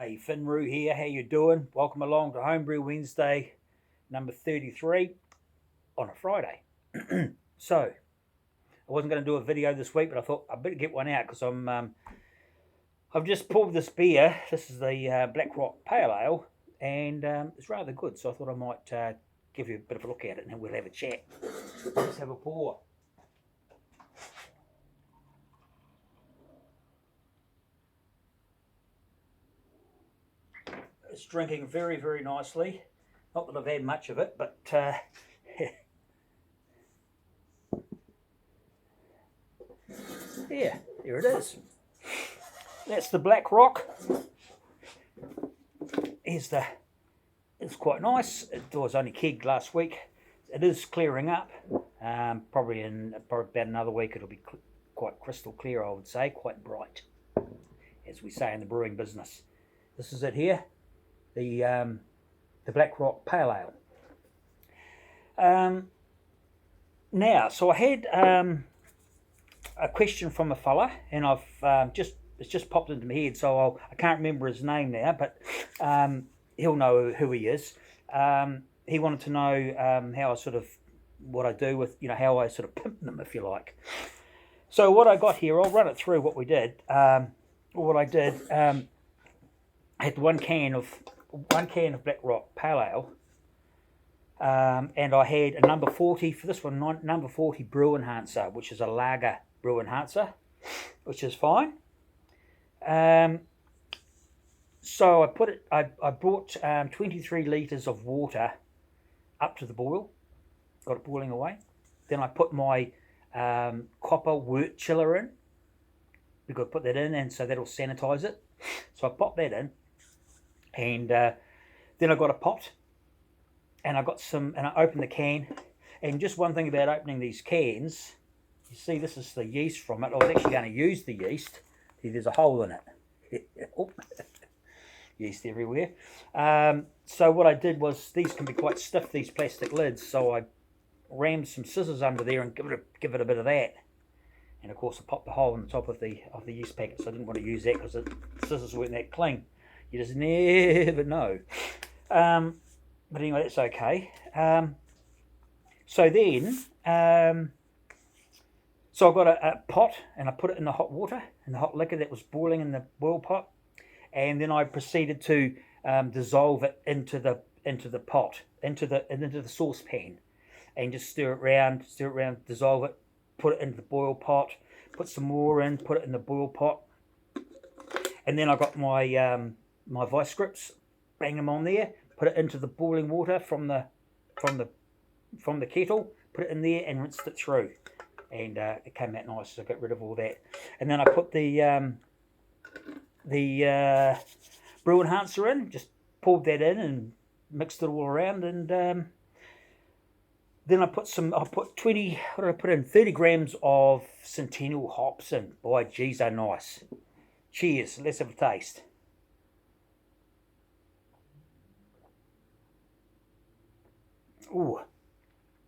Hey, Finroo here. How you doing? Welcome along to Homebrew Wednesday, number 33 on a Friday. So, I wasn't going to do a video this week, but I thought I'd better get one out because I've just pulled this beer. This is the Black Rock Pale Ale, and it's rather good. So I thought I might give you a bit of a look at it, and then we'll have a chat. Let's have a pour. It's drinking very, very nicely. Not that I've had much of it, but yeah, here it is. That's the Black Rock. It's quite nice. It was only kegged last week. It is clearing up. Probably about another week it'll be quite crystal clear, I would say, quite bright, as we say in the brewing business. This is it here, the Black Rock Pale Ale. Now, so I had a question from a fella, and it's just popped into my head, so I can't remember his name now, but he'll know who he is. He wanted to know how what I do with, how I sort of pimp them, if you like. So what I got here, I'll run it through what we did. What I did, I had one can of Black Rock Pale Ale, and I had a number 40 for this one, number 40 Brew Enhancer, which is a lager brew enhancer, which is fine. So I brought 23 litres of water up to the boil, got it boiling away. Then I put my copper wort chiller in. We've got to put that in, and so that'll sanitize it. So I popped that in, and then I got a pot, and I opened the can. And just one thing about opening these cans, you see this is the yeast from it. I was actually going to use the yeast. See, there's a hole in it. Yeast everywhere. So what I did was, these can be quite stiff, these plastic lids, so I rammed some scissors under there and give it a bit of that. And of course I popped the hole in the top of the yeast packet, so I didn't want to use that because the scissors weren't that clean. You just never know. But anyway, that's okay. So then, so I got a pot, and I put it in the hot water, in the hot liquor that was boiling in the boil pot, and then I proceeded to dissolve it into the pot, into the saucepan, and just stir it around, dissolve it, put it into the boil pot, put some more in, put it in the boil pot, and then I got my my vice grips, bang them on there, put it into the boiling water from the kettle, put it in there and rinsed it through, and it came out nice. So I got rid of all that, and then I put the brew enhancer in, just poured that in and mixed it all around, and then I put 20, what did I put in? 30 grams of Centennial hops in. Boy, geez, they're nice. Cheers, let's have a taste. Ooh,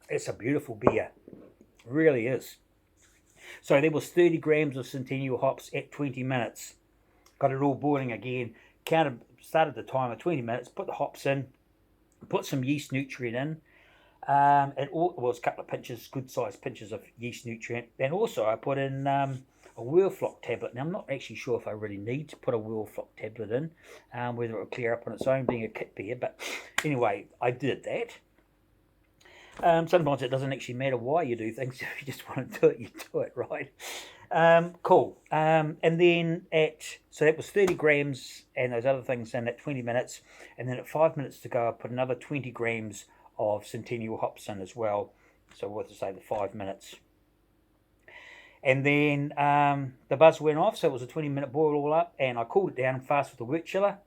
it's a beautiful beer. It really is. So there was 30 grams of Centennial hops at 20 minutes. Got it all boiling again. Started the timer 20 minutes, put the hops in, put some yeast nutrient in, and it was a couple of pinches, good sized pinches of yeast nutrient. And also I put in a Whirlfloc tablet. Now I'm not actually sure if I really need to put a Whirlfloc tablet in, whether it will clear up on its own being a kit beer, but anyway, I did that. Sometimes it doesn't actually matter why you do things. If you just want to do it, you do it, right? Cool. And then so that was 30 grams and those other things in at 20 minutes. And then at 5 minutes to go, I put another 20 grams of Centennial hops in as well. So what to say, the 5 minutes. And then the buzz went off, so it was a 20-minute boil all up, and I cooled it down fast with the wort chiller.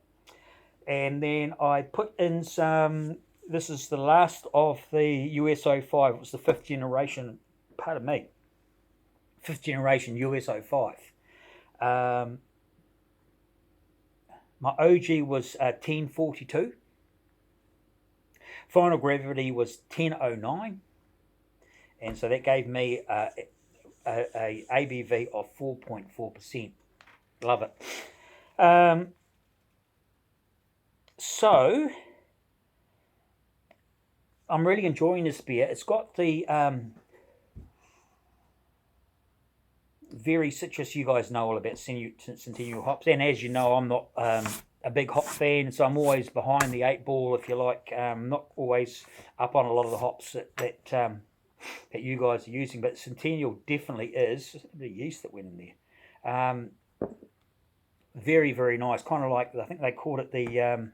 And then I put in some, this is the last of the US-05. It was the 5th generation, pardon me, 5th generation US-05. My OG was 1042. Final gravity was 1009. And so that gave me a ABV of 4.4%. Love it. So I'm really enjoying this beer. It's got the very citrus. You guys know all about Centennial hops, and as you know, I'm not a big hop fan, so I'm always behind the 8 ball, if you like. Not always up on a lot of the hops that you guys are using, but Centennial definitely is. There's a bit of yeast that went in there. Very, very nice. Kind of like, I think they called it the...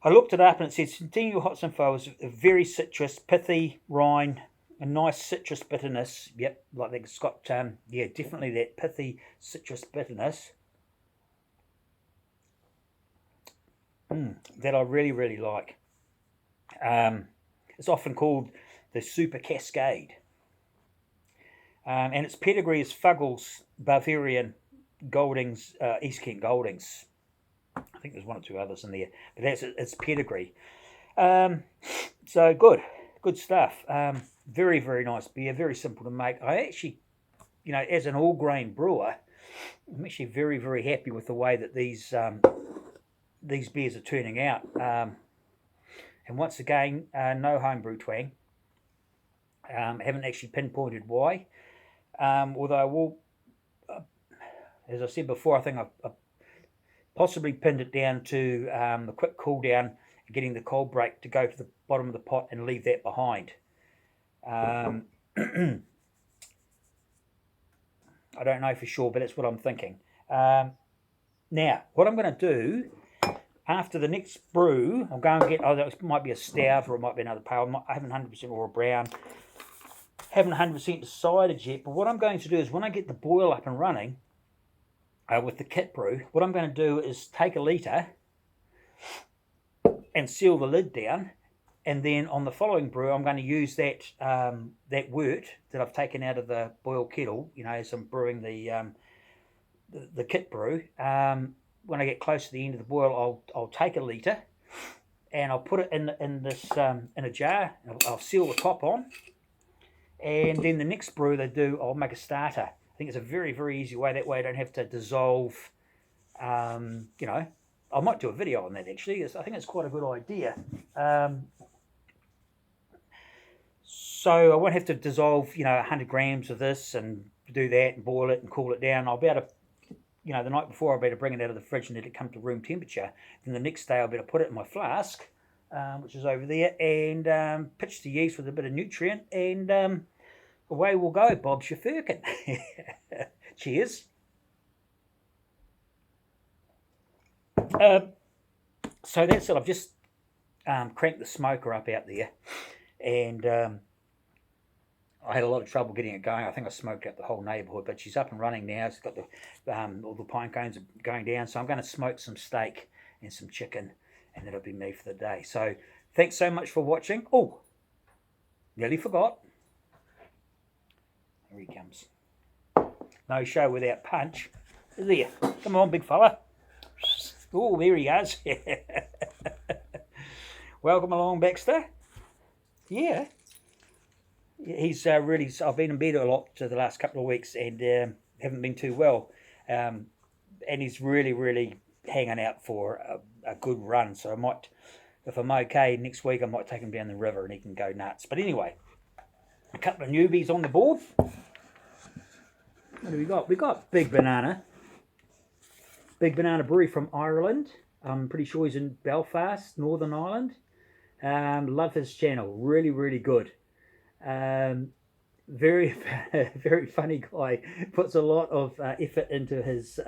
I looked it up and it said Centennial Hops Info is a very citrus, pithy rind, a nice citrus bitterness. Yep, like it's got, yeah, definitely that pithy citrus bitterness. That I really, really like. It's often called the Super Cascade. And its pedigree is Fuggles, Bavarian, Goldings, East Kent Goldings. I think there's one or two others in there, but that's its pedigree. So good stuff. Very, very nice beer, very simple to make. I actually, as an all grain brewer, I'm actually very, very happy with the way that these beers are turning out. And once again, no homebrew twang. Haven't actually pinpointed why. Although I will, as I said before, I think I've possibly pinned it down to the quick cool down, getting the cold break to go to the bottom of the pot and leave that behind. I don't know for sure, but that's what I'm thinking. Now, what I'm going to do after the next brew, I'm going to get, it might be a stout or it might be another pale. I haven't 100% or a brown. Haven't 100% decided yet, but what I'm going to do is when I get the boil up and running, with the kit brew, what I'm going to do is take a litre and seal the lid down, and then on the following brew I'm going to use that that wort that I've taken out of the boil kettle, as I'm brewing the kit brew. When I get close to the end of the boil, I'll take a litre and I'll put it in this in a jar. I'll seal the top on, and then the next brew I'll make a starter. I think it's a very, very easy way. That way I don't have to dissolve, I might do a video on that actually. I think it's quite a good idea. So I won't have to dissolve, 100 grams of this and do that and boil it and cool it down. I'll be able to, the night before I'll be able to bring it out of the fridge and let it come to room temperature. Then the next day I'll be able to put it in my flask, which is over there, and pitch the yeast with a bit of nutrient, and away we'll go, Bob's your firkin. Cheers. So that's it. I've just cranked the smoker up out there, and I had a lot of trouble getting it going. I think I smoked out the whole neighbourhood, but she's up and running now. It's got all the pine cones are going down, so I'm going to smoke some steak and some chicken, and that'll be me for the day. So thanks so much for watching. Oh, nearly forgot. Here he comes. No show without punch. There. Come on, big fella. Oh, there he is. Welcome along, Baxter. Yeah. He's really... I've been in bed a lot the last couple of weeks and haven't been too well. And he's really, really hanging out for a good run. So I might, if I'm okay, next week I might take him down the river and he can go nuts. But anyway, a couple of newbies on the board. What do we got? We got Big Banana. Big Banana Brewery from Ireland. I'm pretty sure he's in Belfast, Northern Ireland. Love his channel. Really, really good. Very, very funny guy. Puts a lot of effort into his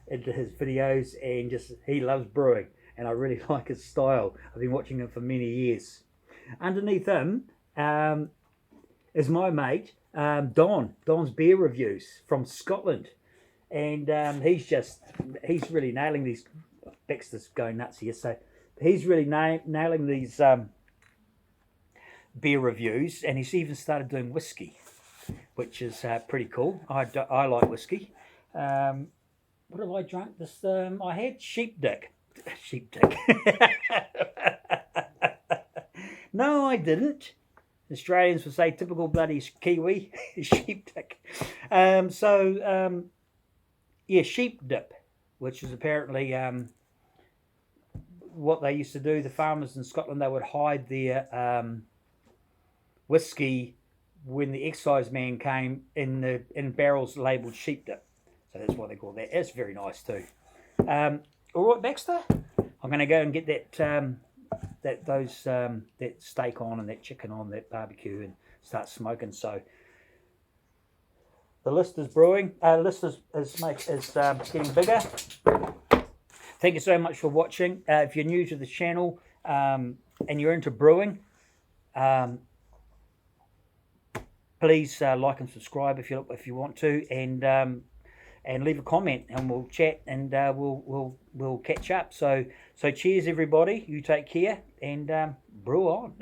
videos, and just he loves brewing. And I really like his style. I've been watching him for many years. Underneath him is my mate, Don's Beer Reviews from Scotland, and he's really nailing these. Baxter's going nuts here, so he's really nailing these beer reviews, and he's even started doing whiskey, which is pretty cool. I like whiskey. What have I drunk this? I had sheep dick. No, I didn't. Australians would say typical bloody Kiwi sheep dick. Yeah, sheep dip, which is apparently what they used to do, the farmers in Scotland, they would hide their whiskey when the excise man came in barrels labelled sheep dip. So that's what they call that. It's very nice too. All right, Baxter. I'm going to go and get that steak on and that chicken on, that barbecue, and start smoking. So the list is brewing. List is getting bigger. Thank you so much for watching. If you're new to the channel and you're into brewing, please like and subscribe if you want to, and leave a comment, and we'll chat, and we'll catch up. So cheers everybody. You take care, and brew on.